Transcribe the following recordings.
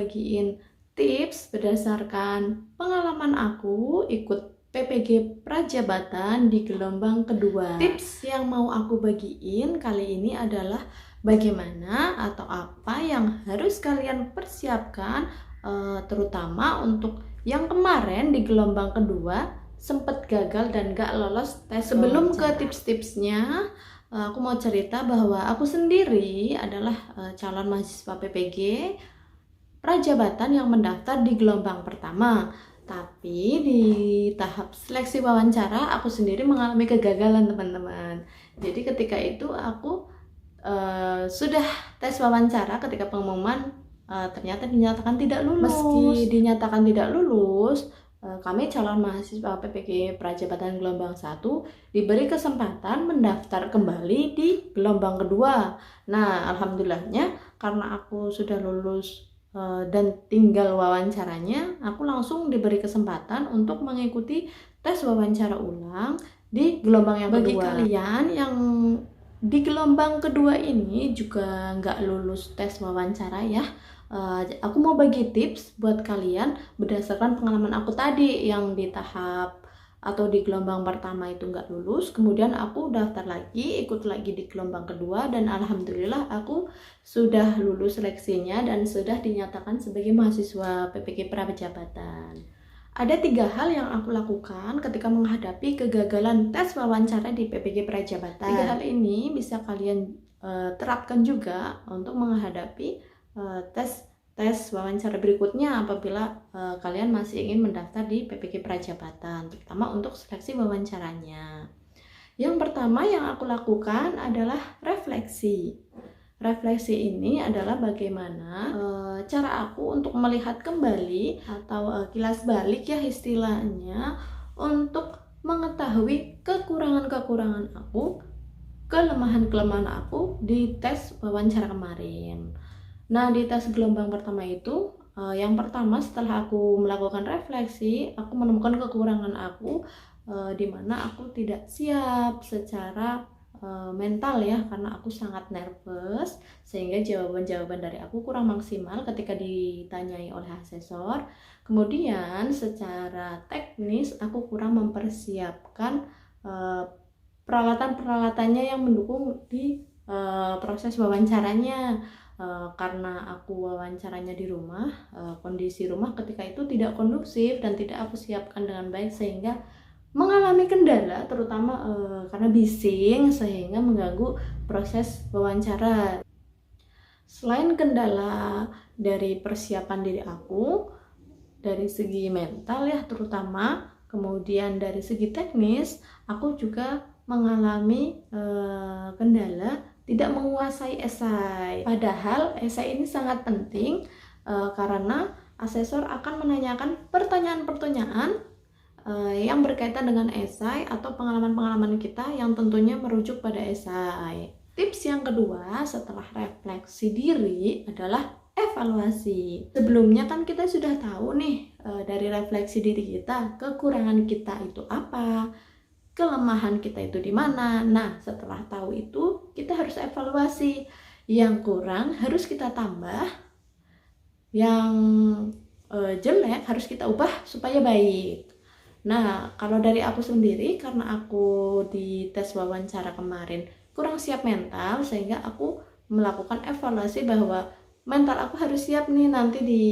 bagiin tips berdasarkan pengalaman aku ikut PPG Prajabatan di gelombang kedua. Tips yang mau aku bagiin kali ini adalah bagaimana atau apa yang harus kalian persiapkan, terutama untuk yang kemarin di gelombang kedua sempat gagal dan gak lolos tes. Sebelum ke tips-tipsnya, aku mau cerita bahwa aku sendiri adalah calon mahasiswa PPG Prajabatan yang mendaftar di gelombang pertama. Tapi di tahap seleksi wawancara aku sendiri mengalami kegagalan, teman-teman. Jadi ketika itu aku sudah tes wawancara, ketika pengumuman ternyata dinyatakan tidak lulus. Meski dinyatakan tidak lulus, kami calon mahasiswa PPG Prajabatan gelombang 1 diberi kesempatan mendaftar kembali di gelombang kedua. Nah, alhamdulillahnya karena aku sudah lulus dan tinggal wawancaranya, aku langsung diberi kesempatan untuk mengikuti tes wawancara ulang di gelombang yang kedua. Bagi kalian yang di gelombang kedua ini juga nggak lulus tes wawancara ya, aku mau bagi tips buat kalian berdasarkan pengalaman aku tadi yang di tahap atau di gelombang pertama itu nggak lulus, kemudian aku daftar lagi, ikut lagi di gelombang kedua, dan alhamdulillah aku sudah lulus seleksinya dan sudah dinyatakan sebagai mahasiswa PPG Prajabatan. Ada 3 hal yang aku lakukan ketika menghadapi kegagalan tes wawancara di PPG Prajabatan. 3 hal ini bisa kalian terapkan juga untuk menghadapi tes wawancara berikutnya apabila kalian masih ingin mendaftar di PPG Prajabatan, terutama untuk seleksi wawancaranya. Yang pertama yang aku lakukan adalah refleksi. Refleksi ini adalah bagaimana cara aku untuk melihat kembali atau kilas balik ya istilahnya, untuk mengetahui kekurangan-kekurangan aku, kelemahan-kelemahan aku di tes wawancara kemarin. Nah, di tes gelombang pertama itu, yang pertama setelah aku melakukan refleksi, aku menemukan kekurangan aku, di mana aku tidak siap secara mental ya, karena aku sangat nervous, sehingga jawaban-jawaban dari aku kurang maksimal ketika ditanyai oleh asesor. Kemudian secara teknis aku kurang mempersiapkan peralatan-peralatannya yang mendukung di proses wawancaranya. Karena aku wawancaranya di rumah, kondisi rumah ketika itu tidak kondusif dan tidak aku siapkan dengan baik, sehingga mengalami kendala, terutama karena bising sehingga mengganggu proses wawancara. Selain kendala dari persiapan diri aku dari segi mental ya terutama, kemudian dari segi teknis aku juga mengalami kendala tidak menguasai esai. Padahal esai ini sangat penting karena asesor akan menanyakan pertanyaan-pertanyaan yang berkaitan dengan esai atau pengalaman-pengalaman kita yang tentunya merujuk pada esai. Tips yang kedua setelah refleksi diri adalah evaluasi. Sebelumnya kan kita sudah tahu nih dari refleksi diri kita, kekurangan kita itu apa, kelemahan kita itu di mana. Nah, setelah tahu itu, kita harus evaluasi. Yang kurang harus kita tambah, yang jelek harus kita ubah supaya baik. Nah, kalau dari aku sendiri, karena aku di tes wawancara kemarin kurang siap mental, sehingga aku melakukan evaluasi bahwa mental aku harus siap nih nanti di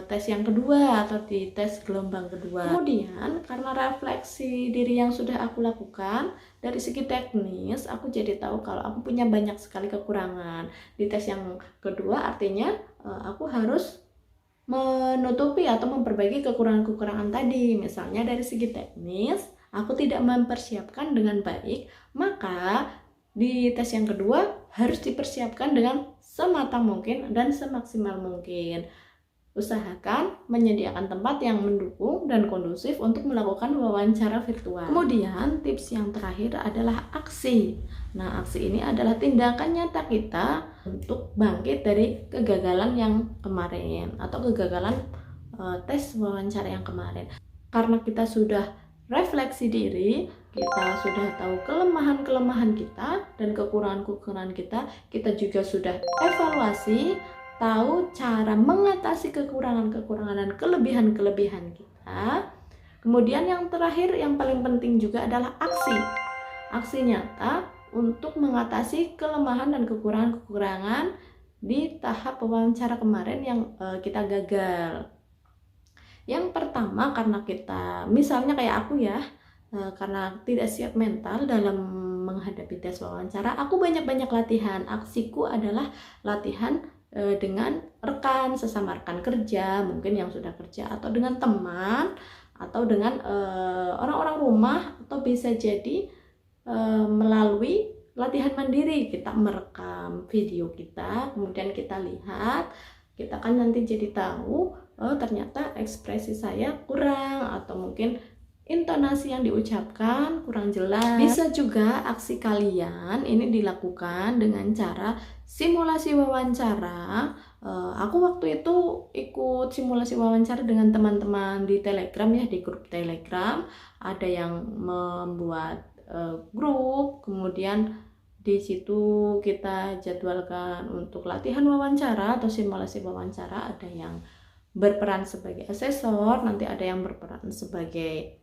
tes yang kedua atau di tes gelombang kedua. Kemudian karena refleksi diri yang sudah aku lakukan, dari segi teknis aku jadi tahu kalau aku punya banyak sekali kekurangan. Di tes yang kedua artinya aku harus menutupi atau memperbaiki kekurangan-kekurangan tadi. Misalnya dari segi teknis aku tidak mempersiapkan dengan baik, maka di tes yang kedua harus dipersiapkan dengan sematang mungkin dan semaksimal mungkin. Usahakan menyediakan tempat yang mendukung dan kondusif untuk melakukan wawancara virtual. Kemudian tips yang terakhir adalah aksi. Nah, aksi ini adalah tindakan nyata kita untuk bangkit dari kegagalan yang kemarin atau kegagalan tes wawancara yang kemarin. Karena kita sudah refleksi diri, kita sudah tahu kelemahan-kelemahan kita dan kekurangan-kekurangan kita, kita juga sudah evaluasi, tahu cara mengatasi kekurangan-kekurangan dan kelebihan-kelebihan kita. Kemudian yang terakhir, yang paling penting juga adalah aksi nyata untuk mengatasi kelemahan dan kekurangan-kekurangan di tahap wawancara kemarin yang kita gagal. Yang pertama, karena kita, misalnya kayak aku ya, karena tidak siap mental dalam menghadapi tes wawancara, aku banyak-banyak latihan. Aksiku adalah latihan dengan rekan, sesama rekan kerja, mungkin yang sudah kerja, atau dengan teman, atau dengan orang-orang rumah, atau bisa jadi melalui latihan mandiri. Kita merekam video kita, kemudian kita lihat, kita kan nanti jadi tahu, oh ternyata ekspresi saya kurang, atau mungkin intonasi yang diucapkan kurang jelas. Bisa juga aksi kalian ini dilakukan dengan cara simulasi wawancara. Aku waktu itu ikut simulasi wawancara dengan teman-teman di Telegram ya, di grup Telegram. Ada yang membuat grup, kemudian di situ kita jadwalkan untuk latihan wawancara atau simulasi wawancara. Ada yang berperan sebagai asesor, nanti ada yang berperan sebagai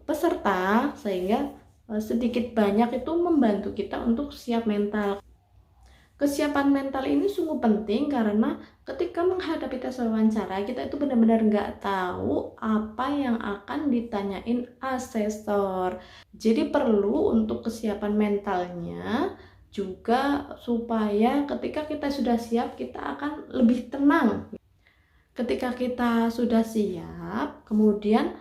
peserta, sehingga sedikit banyak itu membantu kita untuk siap mental. Kesiapan mental ini sungguh penting karena ketika menghadapi tes wawancara, kita itu benar-benar nggak tahu apa yang akan ditanyain asesor. Jadi perlu untuk kesiapan mentalnya juga, supaya ketika kita sudah siap, kita akan lebih tenang. Ketika kita sudah siap, kemudian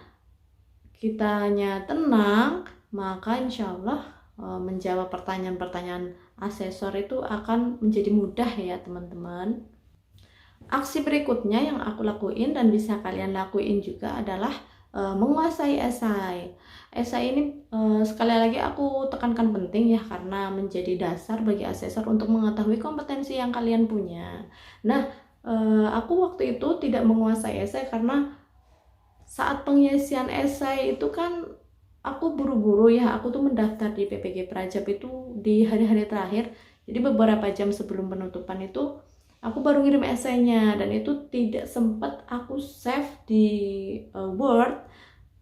kitanya tenang, maka insya Allah menjawab pertanyaan-pertanyaan asesor itu akan menjadi mudah ya teman-teman. Aksi berikutnya yang aku lakuin dan bisa kalian lakuin juga adalah menguasai esai. Esai ini sekali lagi aku tekankan penting ya, karena menjadi dasar bagi asesor untuk mengetahui kompetensi yang kalian punya. Nah, aku waktu itu tidak menguasai esai karena saat pengisian esai itu kan aku buru-buru ya. Aku tuh mendaftar di PPG Prajab itu di hari-hari terakhir. Jadi beberapa jam sebelum penutupan itu aku baru ngirim esainya, dan itu tidak sempat aku save di Word,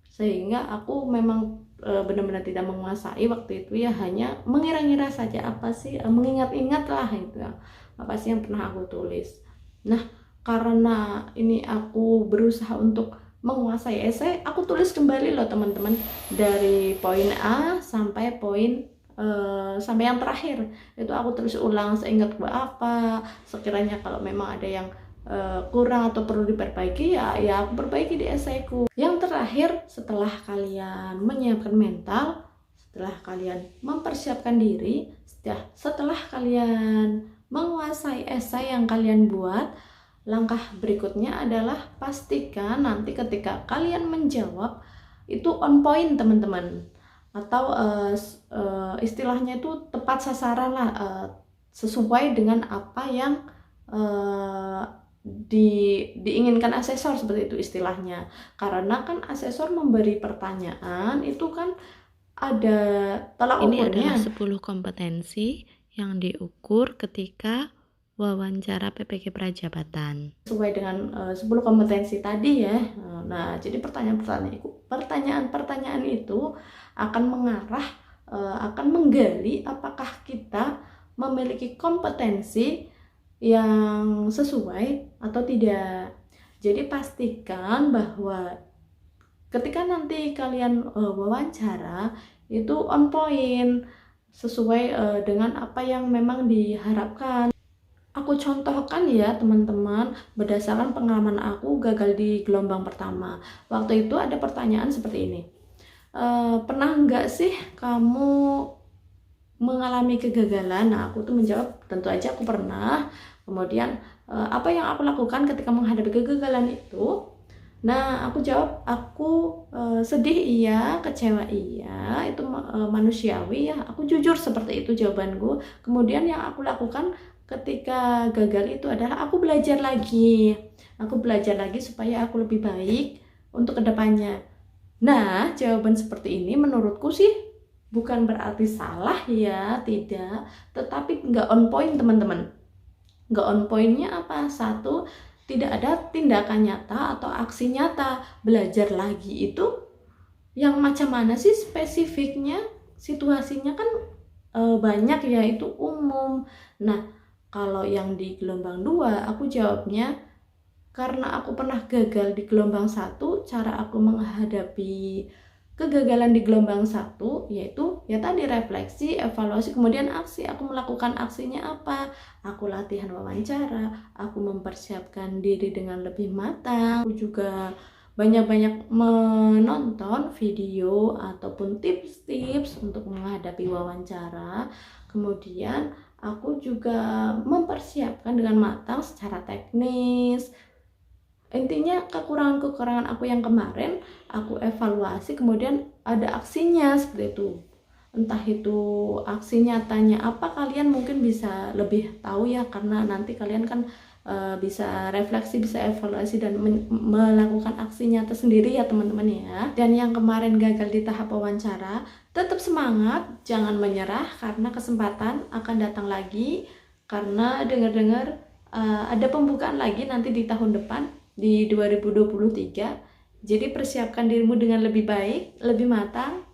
sehingga aku memang benar-benar tidak menguasai waktu itu ya, hanya mengira-ngira saja apa sih, mengingat-ingat lah itu ya, apa sih yang pernah aku tulis. Nah, karena ini aku berusaha untuk menguasai esai, aku tulis kembali loh teman-teman, dari poin A sampai poin sampai yang terakhir itu aku tulis ulang seingat gue apa. Sekiranya kalau memang ada yang kurang atau perlu diperbaiki ya aku perbaiki di esaiku. Yang terakhir, setelah kalian menyiapkan mental, setelah kalian mempersiapkan diri, setelah kalian menguasai esai yang kalian buat, langkah berikutnya adalah pastikan nanti ketika kalian menjawab itu on point teman-teman, atau istilahnya itu tepat sasaran lah, sesuai dengan apa yang diinginkan asesor, seperti itu istilahnya. Karena kan asesor memberi pertanyaan itu kan ada tolak ukurnya. Ini adalah 10 kompetensi yang diukur ketika wawancara PPG Prajabatan. Sesuai dengan 10 kompetensi tadi ya. Nah, jadi pertanyaan-pertanyaan itu akan mengarah, akan menggali apakah kita memiliki kompetensi yang sesuai atau tidak. Jadi pastikan bahwa ketika nanti kalian wawancara itu on point, sesuai dengan apa yang memang diharapkan. Aku contohkan ya teman-teman, berdasarkan pengalaman aku gagal di gelombang pertama. Waktu itu ada pertanyaan seperti ini, pernah nggak sih kamu mengalami kegagalan? Nah, aku tuh menjawab tentu aja aku pernah. Kemudian apa yang aku lakukan ketika menghadapi kegagalan itu? Nah, aku jawab aku sedih iya, kecewa iya, itu manusiawi ya. Aku jujur seperti itu jawabanku. Kemudian yang aku lakukan ketika gagal itu adalah aku belajar lagi supaya aku lebih baik untuk kedepannya. Nah, jawaban seperti ini menurutku sih bukan berarti salah ya, tidak, tetapi nggak on point teman-teman. Nggak on pointnya apa? Satu, tidak ada tindakan nyata atau aksi nyata. Belajar lagi itu yang macam mana sih spesifiknya? Situasinya kan banyak ya, itu umum. Nah, kalau yang di gelombang 2, aku jawabnya karena aku pernah gagal di gelombang 1, cara aku menghadapi kegagalan di gelombang 1 yaitu ya tadi refleksi, evaluasi, kemudian aksi. Aku melakukan aksinya apa? Aku latihan wawancara, aku mempersiapkan diri dengan lebih matang, aku juga banyak-banyak menonton video ataupun tips-tips untuk menghadapi wawancara. Kemudian aku juga mempersiapkan dengan matang secara teknis. Intinya kekurangan-kekurangan aku yang kemarin aku evaluasi, kemudian ada aksinya seperti itu. Entah itu aksi nyatanya apa, kalian mungkin bisa lebih tahu ya, karena nanti kalian kan bisa refleksi, bisa evaluasi dan melakukan aksi nyata sendiri ya teman-teman ya. Dan yang kemarin gagal di tahap wawancara, tetap semangat, jangan menyerah karena kesempatan akan datang lagi. Karena dengar-dengar ada pembukaan lagi nanti di tahun depan, di 2023. Jadi persiapkan dirimu dengan lebih baik, lebih matang.